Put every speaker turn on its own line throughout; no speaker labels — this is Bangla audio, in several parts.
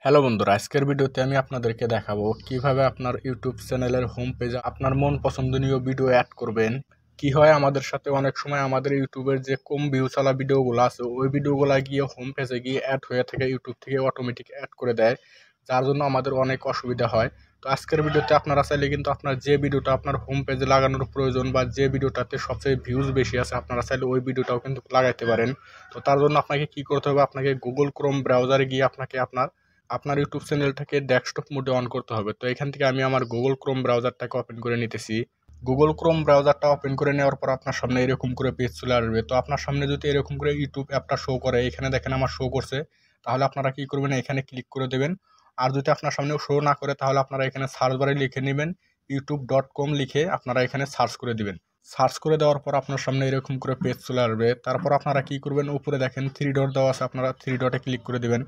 হ্যালো বন্ধুরা, আজকের ভিডিওতে আমি আপনাদেরকে দেখাবো কিভাবে আপনার ইউটিউব চ্যানেলের হোম পেজে আপনার মন পছন্দনীয় ভিডিও অ্যাড করবেন। কি হয় আমাদের সাথে অনেক সময় আমাদের ইউটিউবের যে কম ভিউ চলা ভিডিওগুলো আছে ওই ভিডিওগুলো গিয়ে হোম পেজে গিয়ে অ্যাড হয়ে থাকে, ইউটিউব থেকে অটোমেটিক অ্যাড করে দেয়, যার জন্য আমাদের অনেক অসুবিধা হয়। তো আজকের ভিডিওতে আপনারা চাইলে কিন্তু আপনার যে ভিডিওটা আপনার হোম পেজে লাগানোর প্রয়োজন বা যে ভিডিওটাতে সবচেয়ে ভিউজ বেশি আছে আপনারা চাইলে ওই ভিডিওটাও কিন্তু লাগাইতে পারেন। তো তার জন্য আপনাকে কি করতে হবে, আপনাকে গুগল ক্রোম ব্রাউজারে গিয়ে আপনাকে আপনার ইউটিউব চ্যানেলটাকে ডেস্কটপ মোডে অন করতে হবে। তো এখান থেকে আমি আমার গুগল ক্রোম ব্রাউজারটাকে ওপেন করে নিতেছি। গুগল ক্রোম ব্রাউজারটা ওপেন করে নেওয়ার পর আপনার সামনে এরকম করে পেজ চলে আসবে। তো আপনার সামনে যদি এরকম করে ইউটিউব অ্যাপটা শো করে, এখানে দেখেন আমার শো করছে, তাহলে আপনারা কি করবেন, এখানে ক্লিক করে দেবেন। আর যদি আপনার সামনে শো না করে তাহলে আপনারা এখানে সার্চ বারে লিখে নেবেন youtube.com, লিখে আপনারা এখানে সার্চ করে দিবেন। সার্চ করে দেওয়ার পর আপনার সামনে এরকম করে পেজ চলে আসবে। তারপর আপনারা কি করবেন, উপরে দেখেন থ্রি ডট দেওয়া আছে, আপনারা থ্রি ডটে ক্লিক করে দিবেন।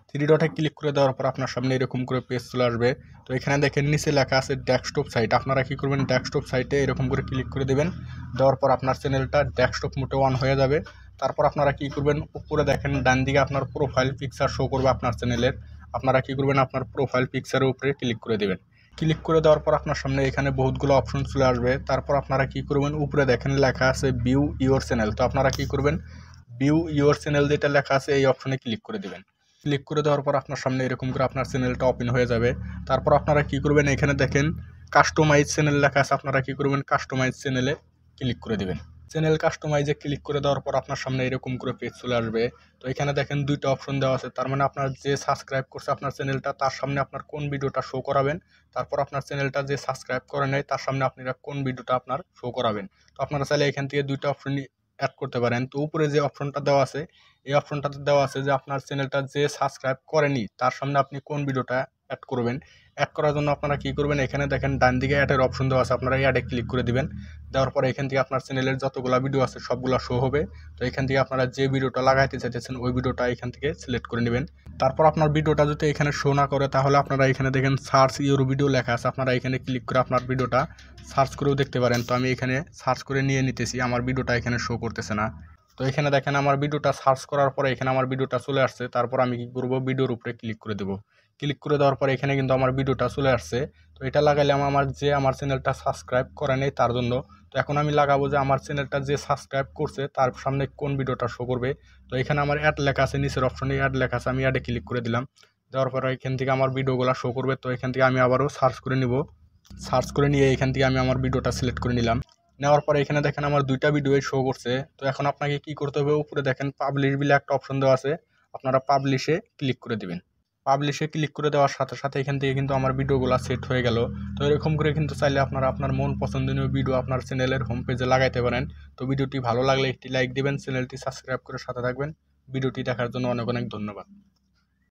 থ্রি ডটে ক্লিক করে দেওয়ার পর আপনার সামনে এরকম করে পেজ চলে আসবে। তো এখানে দেখেন নিচে লেখা আছে ডেস্কটপ সাইট, আপনারা কি করবেন, ডেস্কটপ সাইটে এরকম করে ক্লিক করে দেবেন। দেওয়ার পর আপনার চ্যানেলটা ডেস্কটপ মোডে অন হয়ে যাবে। তারপর আপনারা কি করবেন, উপরে দেখেন ডান দিকে আপনার প্রোফাইল পিকচার শো করবে আপনার চ্যানেলের। আপনারা কি করবেন, আপনার প্রোফাইল পিকচারের উপরে ক্লিক করে দেবেন। ক্লিক করে দেওয়ার পর আপনার সামনে এখানে বহুতগুলো অপশন চলে আসবে। তারপর আপনারা কি করবেন, উপরে দেখেন লেখা আছে ভিউ ইওর চ্যানেল। তো আপনারা কি করবেন, ভিউ ইওর চ্যানেল যেটা লেখা আছে এই অপশনে ক্লিক করে দিবেন। ক্লিক করে দেওয়ার পর আপনার সামনে এরকম করে আপনার চ্যানেলটা ওপেন হয়ে যাবে। তারপর আপনারা কি করবেন, এখানে দেখেন কাস্টমাইজ চ্যানেল লেখা আছে, আপনারা কি করবেন, কাস্টমাইজ চ্যানেলে ক্লিক করে দিবেন। চ্যানেল কাস্টমাইজে ক্লিক করে দেওয়ার পর আপনার সামনে এরকম করে পেজ চলে আসবে। তো এখানে দেখেন দুইটা অপশন দেওয়া আছে, তার মানে আপনার যে সাবস্ক্রাইব করছে আপনার চ্যানেলটা তার সামনে আপনার কোন ভিডিওটা শো করাবেন, তারপর আপনার চ্যানেলটা যে সাবস্ক্রাইব করে নেয় তার সামনে আপনারা কোন ভিডিওটা আপনার শো করাবেন। তো আপনারা চাইলে এখান থেকে দুইটা অপশন অ্যাড করতে পারেন। তো উপরে যে অপশনটা দেওয়া আছে এই অপশনটাতে দেওয়া আছে যে আপনার চ্যানেলটা যে সাবস্ক্রাইব করেনি তার সামনে আপনি কোন ভিডিওটা অ্যাড করবেন। অ্যাড করার জন্য আপনারা কি করবেন, এখানে দেখেন ডান দিকে অ্যাডের অপশন দেওয়া আছে, আপনারা অ্যাডে ক্লিক করে দিবেন। দেওয়ার পরে এখান থেকে আপনার চ্যানেলের যতগুলো ভিডিও আছে সবগুলো শো হবে। তো এখান থেকে আপনারা যে ভিডিওটা লাগাইতে চাইতেছেন ওই ভিডিওটা এখান থেকে সিলেক্ট করে নেবেন। তারপর আপনার ভিডিওটা যদি এখানে শো না করে তাহলে আপনারা এখানে দেখেন সার্চ ইউর ভিডিও লেখা আছে, আপনারা এখানে ক্লিক করে আপনার ভিডিওটা সার্চ করেও দেখতে পারেন। তো আমি এখানে সার্চ করে নিয়ে নিতেছি, আমার ভিডিওটা এখানে শো করতেছে না। তো এখানে দেখেন আমার ভিডিওটা সার্চ করার পরে এখানে আমার ভিডিওটা চলে আসছে। তারপর আমি কি করব, ভিডিওর উপরে ক্লিক করে দেবো। ক্লিক করে দেওয়ার পরে এখানে কিন্তু আমার ভিডিওটা চলে আসছে। তো এটা লাগাইলে আমার যে আমার চ্যানেলটা সাবস্ক্রাইব করে নেই তার জন্য। তো এখন আমি লাগাবো যে আমার চ্যানেলটা যে সাবস্ক্রাইব করছে তার সামনে কোন ভিডিওটা শো করবে। তো এখানে আমার অ্যাড লেখা আছে, নিচের অপশনে অ্যাড লেখা আছে, আমি অ্যাডে ক্লিক করে দিলাম। দেওয়ার পরে এখান থেকে আমার ভিডিওগুলো শো করবে। তো এখান থেকে আমি আবারও সার্চ করে নিব। সার্চ করে নিয়ে এখান থেকে আমি আমার ভিডিওটা সিলেক্ট করে নিলাম। নেওয়ার পরে এখানে দেখেন আমার দুইটা ভিডিও শো করছে। তো এখন আপনাকে কি করতে হবে, উপরে দেখেন পাবলিশ বলে একটা অপশন দেওয়া আছে, আপনারা পাবলিশে ক্লিক করে দিবেন। পাবলিশে ক্লিক করে দেওয়ার সাথে সাথে এখান থেকে কিন্তু আমার ভিডিওগুলো সেট হয়ে গেল। তো এরকম করে কিন্তু চাইলে আপনারা আপনার মন পছন্দনীয় ভিডিও আপনার চ্যানেলের হোম পেজে লাগাইতে পারেন। তো ভিডিওটি ভালো লাগলে একটি লাইক দিবেন, চ্যানেলটি সাবস্ক্রাইব করে সাথে থাকবেন। ভিডিওটি দেখার জন্য অনেক অনেক ধন্যবাদ।